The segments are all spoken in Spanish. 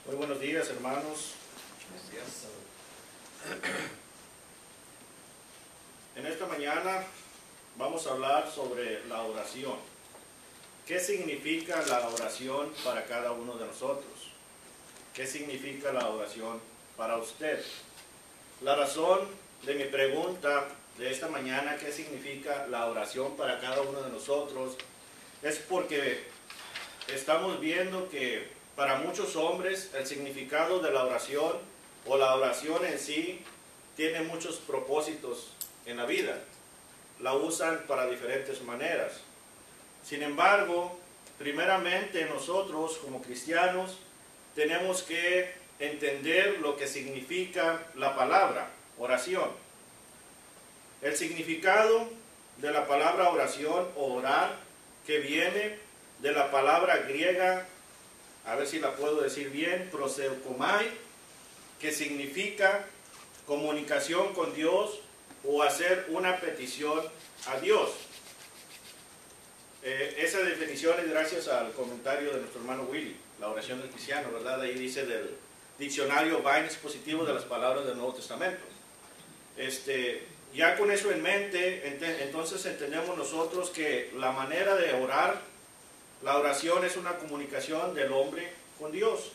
Muy buenos días, hermanos. Buenos días. En esta mañana vamos a hablar sobre la oración. ¿Qué significa la oración para cada uno de nosotros? ¿Qué significa la oración para usted? La razón de mi pregunta de esta mañana, ¿qué significa la oración para cada uno de nosotros? Es porque estamos viendo que para muchos hombres el significado de la oración o la oración en sí tiene muchos propósitos en la vida. La usan para diferentes maneras. Sin embargo, primeramente nosotros como cristianos tenemos que entender lo que significa la palabra oración. El significado de la palabra oración o orar, que viene de la palabra griega, a ver si la puedo decir bien, proseukomai, que significa comunicación con Dios o hacer una petición a Dios. Esa definición es gracias al comentario de nuestro hermano Willy, la oración del cristiano, ¿verdad? Ahí dice del diccionario Vine expositivo de las palabras del Nuevo Testamento. Ya con eso en mente, entonces entendemos nosotros que la manera de orar, la oración es una comunicación del hombre con Dios.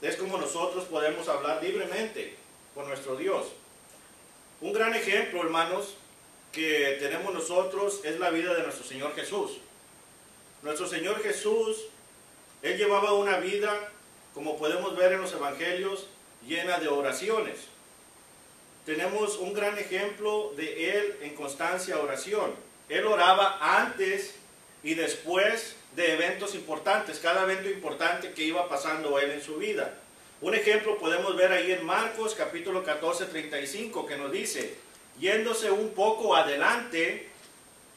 Es como nosotros podemos hablar libremente con nuestro Dios. Un gran ejemplo, hermanos, que tenemos nosotros es la vida de nuestro Señor Jesús. Nuestro Señor Jesús, Él llevaba una vida, como podemos ver en los evangelios, llena de oraciones. Tenemos un gran ejemplo de Él en constancia oración. Él oraba antes y después de eventos importantes, cada evento importante que iba pasando Él en su vida. Un ejemplo podemos ver ahí en Marcos capítulo 14, 35, que nos dice: yéndose un poco adelante,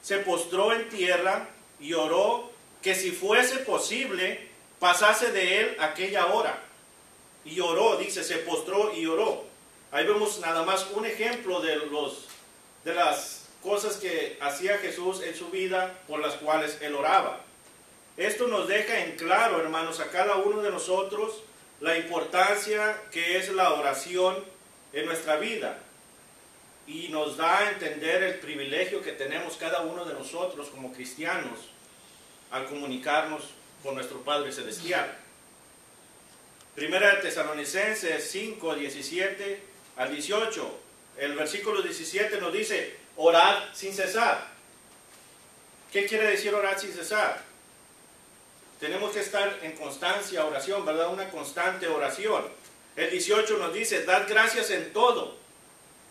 se postró en tierra y oró que si fuese posible, pasase de él aquella hora. Y oró, dice, se postró y oró. Ahí vemos nada más un ejemplo de las cosas que hacía Jesús en su vida por las cuales él oraba. Esto nos deja en claro, hermanos, a cada uno de nosotros la importancia que es la oración en nuestra vida. Y nos da a entender el privilegio que tenemos cada uno de nosotros como cristianos al comunicarnos con nuestro Padre Celestial. Primera de Tesalonicenses 5, 17 al 18. El versículo 17 nos dice: orad sin cesar. ¿Qué quiere decir orar sin cesar? Tenemos que estar en constancia oración, ¿verdad? Una constante oración. El 18 nos dice: dad gracias en todo.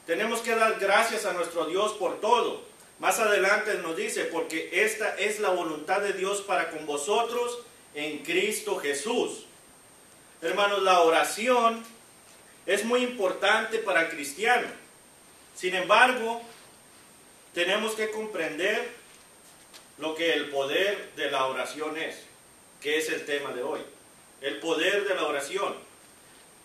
Tenemos que dar gracias a nuestro Dios por todo. Más adelante nos dice: porque esta es la voluntad de Dios para con vosotros en Cristo Jesús. Hermanos, la oración es muy importante para el cristiano. Sin embargo, tenemos que comprender lo que el poder de la oración es, que es el tema de hoy. El poder de la oración.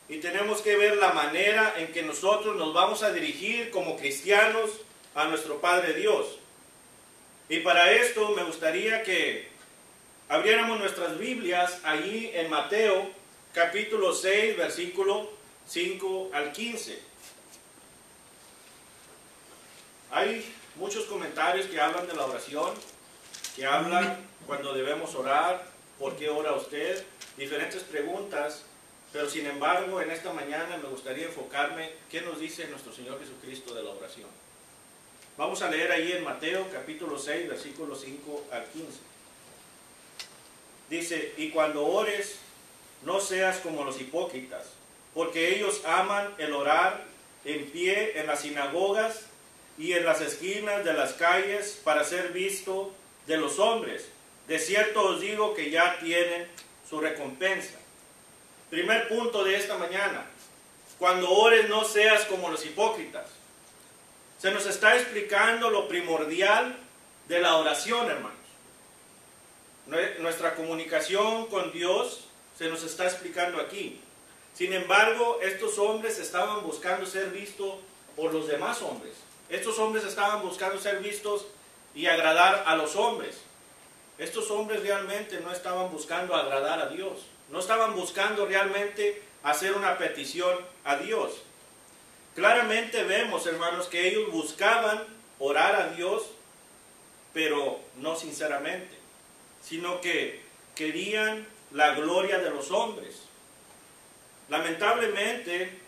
Y tenemos que ver la manera en que nosotros nos vamos a dirigir como cristianos a nuestro Padre Dios. Y para esto me gustaría que abriéramos nuestras Biblias allí en Mateo capítulo 6, versículo 5 al 15. Hay muchos comentarios que hablan de la oración, que hablan cuando debemos orar, por qué ora usted, diferentes preguntas. Pero sin embargo, en esta mañana me gustaría enfocarme qué nos dice nuestro Señor Jesucristo de la oración. Vamos a leer ahí en Mateo capítulo 6, versículos 5 al 15. Dice: y cuando ores, no seas como los hipócritas, porque ellos aman el orar en pie en las sinagogas y en las esquinas de las calles para ser visto de los hombres. De cierto os digo que ya tienen su recompensa. Primer punto de esta mañana: cuando ores no seas como los hipócritas. Se nos está explicando lo primordial de la oración, hermanos. Nuestra comunicación con Dios se nos está explicando aquí. Sin embargo, estos hombres estaban buscando ser vistos por los demás hombres. Estos hombres estaban buscando ser vistos y agradar a los hombres. Estos hombres realmente no estaban buscando agradar a Dios. No estaban buscando realmente hacer una petición a Dios. Claramente vemos, hermanos, que ellos buscaban orar a Dios, pero no sinceramente, sino que querían la gloria de los hombres. Lamentablemente,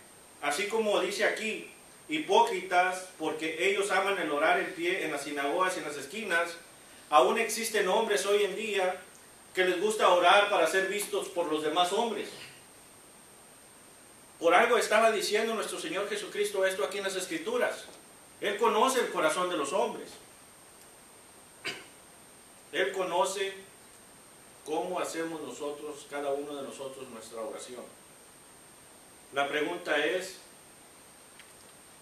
así como dice aquí, hipócritas, porque ellos aman el orar en pie en las sinagogas y en las esquinas, aún existen hombres hoy en día que les gusta orar para ser vistos por los demás hombres. Por algo estaba diciendo nuestro Señor Jesucristo esto aquí en las Escrituras. Él conoce el corazón de los hombres. Él conoce cómo hacemos nosotros, cada uno de nosotros, nuestra oración. La pregunta es,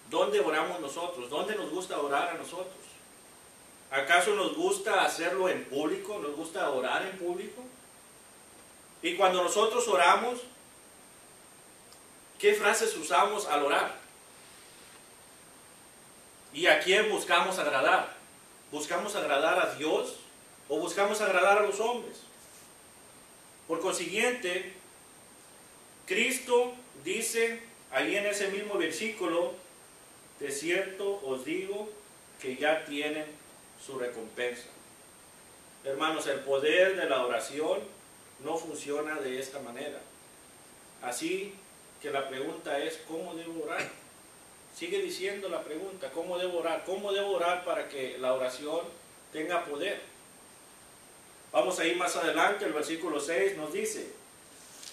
¿dónde oramos nosotros? ¿Dónde nos gusta orar a nosotros? ¿Acaso nos gusta hacerlo en público? ¿Nos gusta orar en público? Y cuando nosotros oramos, ¿qué frases usamos al orar? ¿Y a quién buscamos agradar? ¿Buscamos agradar a Dios o buscamos agradar a los hombres? Por consiguiente, Cristo dice ahí en ese mismo versículo, de cierto os digo que ya tienen su recompensa. Hermanos, el poder de la oración no funciona de esta manera. Así que la pregunta es, ¿cómo debo orar? Sigue diciendo la pregunta, ¿cómo debo orar? ¿Cómo debo orar para que la oración tenga poder? Vamos a ir más adelante, el versículo 6 nos dice,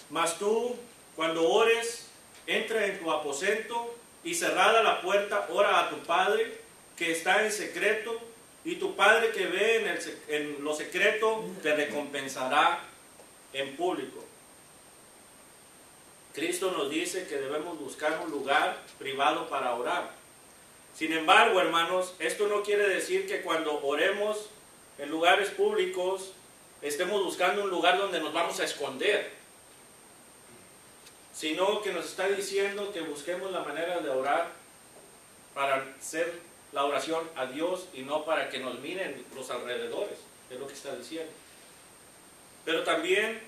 mas tú, cuando ores, entra en tu aposento y cerrada la puerta, ora a tu Padre que está en secreto, y tu Padre que ve en lo secreto te recompensará en público. Cristo nos dice que debemos buscar un lugar privado para orar. Sin embargo, hermanos, esto no quiere decir que cuando oremos en lugares públicos estemos buscando un lugar donde nos vamos a esconder, sino que nos está diciendo que busquemos la manera de orar para hacer la oración a Dios y no para que nos miren los alrededores, es lo que está diciendo. Pero también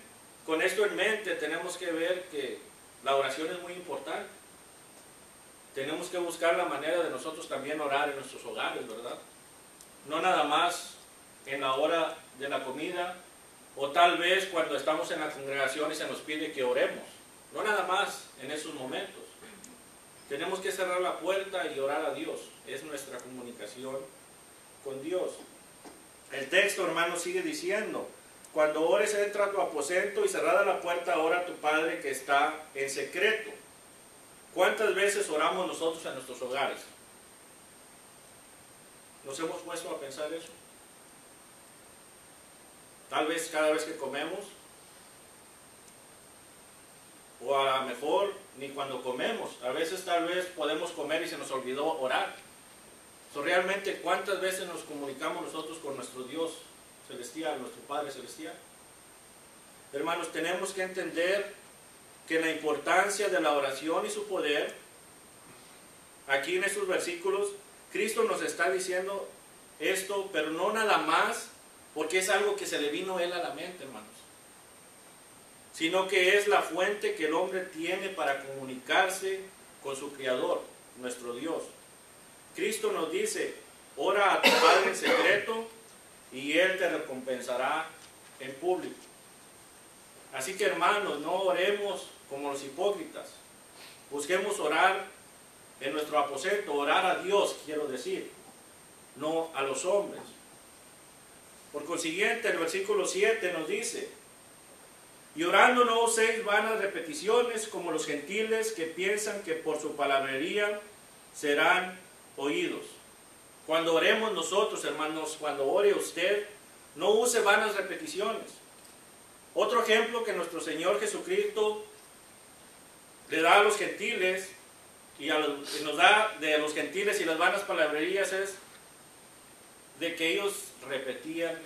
con esto en mente tenemos que ver que la oración es muy importante. Tenemos que buscar la manera de nosotros también orar en nuestros hogares, ¿verdad? No nada más en la hora de la comida o tal vez cuando estamos en la congregación y se nos pide que oremos. No nada más en esos momentos. Tenemos que cerrar la puerta y orar a Dios. Es nuestra comunicación con Dios. El texto, hermano, sigue diciendo, cuando ores entra a tu aposento y cerrada la puerta ora a tu Padre que está en secreto. ¿Cuántas veces oramos nosotros en nuestros hogares? ¿Nos hemos puesto a pensar eso? Tal vez cada vez que comemos, o a lo mejor ni cuando comemos. A veces tal vez podemos comer y se nos olvidó orar. Realmente, ¿cuántas veces nos comunicamos nosotros con nuestro Dios celestial, nuestro Padre celestial? Hermanos, tenemos que entender que la importancia de la oración y su poder, aquí en estos versículos, Cristo nos está diciendo esto, pero no nada más porque es algo que se le vino a Él a la mente, hermanos, sino que es la fuente que el hombre tiene para comunicarse con su Creador, nuestro Dios. Cristo nos dice, ora a tu Padre en secreto y Él te recompensará en público. Así que, hermanos, no oremos como los hipócritas. Busquemos orar en nuestro aposento, orar a Dios, quiero decir, no a los hombres. Por consiguiente, el versículo 7 nos dice, y orando no uséis vanas repeticiones como los gentiles que piensan que por su palabrería serán oídos. Cuando oremos nosotros, hermanos, cuando ore usted, no use vanas repeticiones. Otro ejemplo que nuestro Señor Jesucristo le da a los gentiles y nos da de los gentiles y las vanas palabrerías es de que ellos repetían.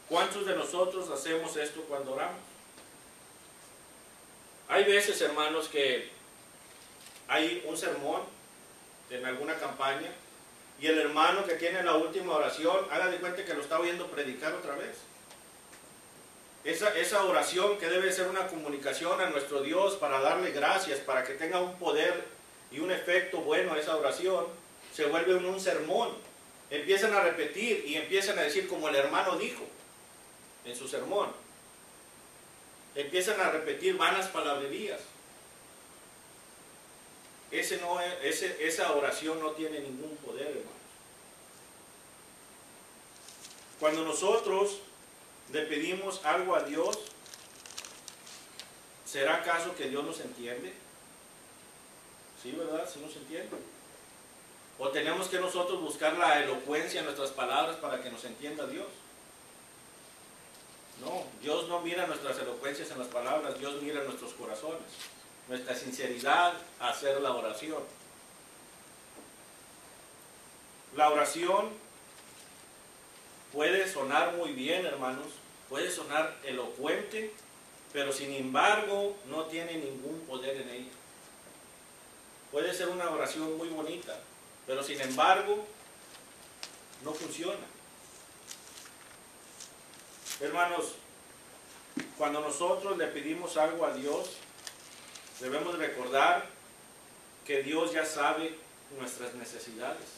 ¿Cuántos de nosotros hacemos esto cuando oramos? Hay veces, hermanos, que hay un sermón en alguna campaña y el hermano que tiene la última oración, haga de cuenta que lo está oyendo predicar otra vez. esa oración que debe ser una comunicación a nuestro Dios para darle gracias, para que tenga un poder y un efecto bueno esa oración, se vuelve un sermón. Empiezan a repetir y empiezan a decir como el hermano dijo en su sermón. Empiezan a repetir vanas palabrerías. Esa oración no tiene ningún poder, hermanos. Cuando nosotros le pedimos algo a Dios, ¿será acaso que Dios nos entiende? Sí, ¿verdad? ¿Sí nos entiende? ¿O tenemos que nosotros buscar la elocuencia en nuestras palabras para que nos entienda Dios? No, Dios no mira nuestras elocuencias en las palabras, Dios mira nuestros corazones, nuestra sinceridad a hacer la oración. La oración puede sonar muy bien, hermanos, puede sonar elocuente, pero sin embargo no tiene ningún poder en ella. Puede ser una oración muy bonita, pero sin embargo no funciona. Hermanos, cuando nosotros le pedimos algo a Dios, debemos recordar que Dios ya sabe nuestras necesidades.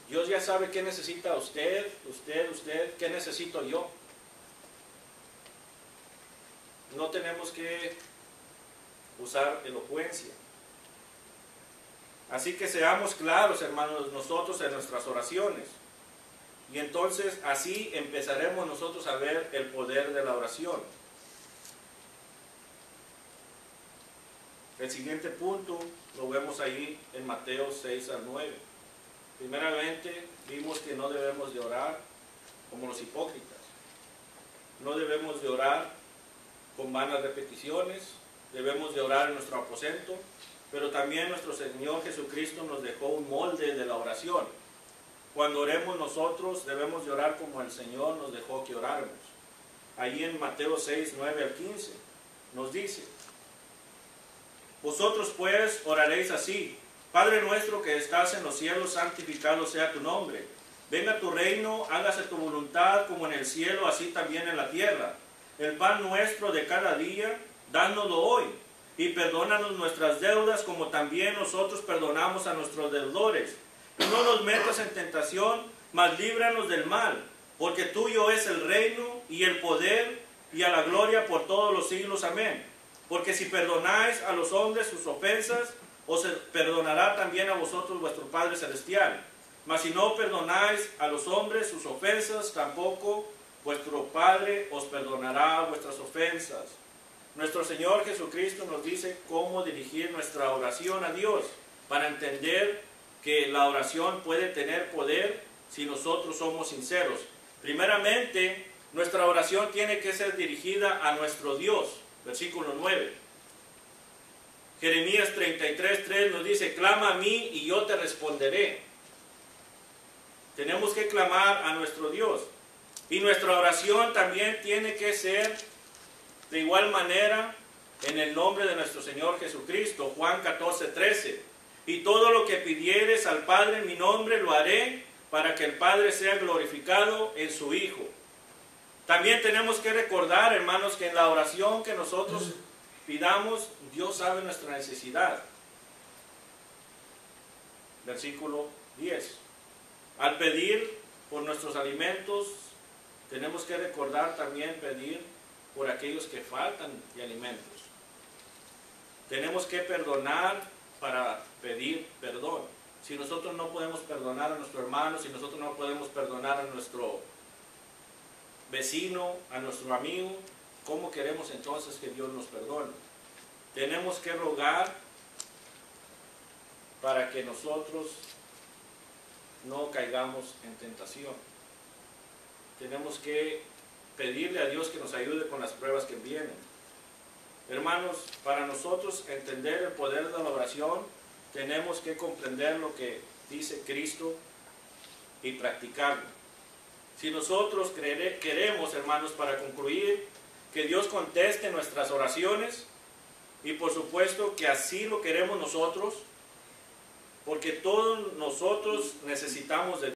Dios ya sabe qué necesita usted, qué necesito yo. No tenemos que usar elocuencia. Así que seamos claros, hermanos, nosotros en nuestras oraciones. Y entonces así empezaremos nosotros a ver el poder de la oración. El siguiente punto lo vemos ahí en Mateo 6 al 9. Primeramente vimos que no debemos de orar como los hipócritas. No debemos de orar con vanas repeticiones. Debemos de orar en nuestro aposento. Pero también nuestro Señor Jesucristo nos dejó un molde de la oración. Cuando oremos nosotros debemos de orar como el Señor nos dejó que oráramos. Ahí en Mateo 6, 9 al 15 nos dice: vosotros pues oraréis así: Padre nuestro que estás en los cielos, santificado sea tu nombre. Venga tu reino, hágase tu voluntad como en el cielo, así también en la tierra. El pan nuestro de cada día, dánoslo hoy. Y perdónanos nuestras deudas como también nosotros perdonamos a nuestros deudores. Y no nos metas en tentación, mas líbranos del mal, porque tuyo es el reino y el poder y a la gloria por todos los siglos. Amén. Porque si perdonáis a los hombres sus ofensas, os perdonará también a vosotros vuestro Padre Celestial. Mas si no perdonáis a los hombres sus ofensas, tampoco vuestro Padre os perdonará vuestras ofensas. Nuestro Señor Jesucristo nos dice cómo dirigir nuestra oración a Dios, para entender que la oración puede tener poder si nosotros somos sinceros. Primeramente, nuestra oración tiene que ser dirigida a nuestro Dios. Versículo 9. Jeremías 33:3 nos dice: clama a mí y yo te responderé. Tenemos que clamar a nuestro Dios. Y nuestra oración también tiene que ser de igual manera en el nombre de nuestro Señor Jesucristo. Juan 14:13. Y todo lo que pidieres al Padre en mi nombre lo haré, para que el Padre sea glorificado en su Hijo. También tenemos que recordar, hermanos, que en la oración que nosotros pidamos, Dios sabe nuestra necesidad. Versículo 10. Al pedir por nuestros alimentos, tenemos que recordar también pedir por aquellos que faltan de alimentos. Tenemos que perdonar para pedir perdón. Si nosotros no podemos perdonar a nuestro hermano, si nosotros no podemos perdonar a nuestro vecino, a nuestro amigo, ¿cómo queremos entonces que Dios nos perdone? Tenemos que rogar para que nosotros no caigamos en tentación. Tenemos que pedirle a Dios que nos ayude con las pruebas que vienen. Hermanos, para nosotros entender el poder de la oración, tenemos que comprender lo que dice Cristo y practicarlo. Si nosotros queremos, hermanos, para concluir, que Dios conteste nuestras oraciones, y por supuesto que así lo queremos nosotros, porque todos nosotros necesitamos de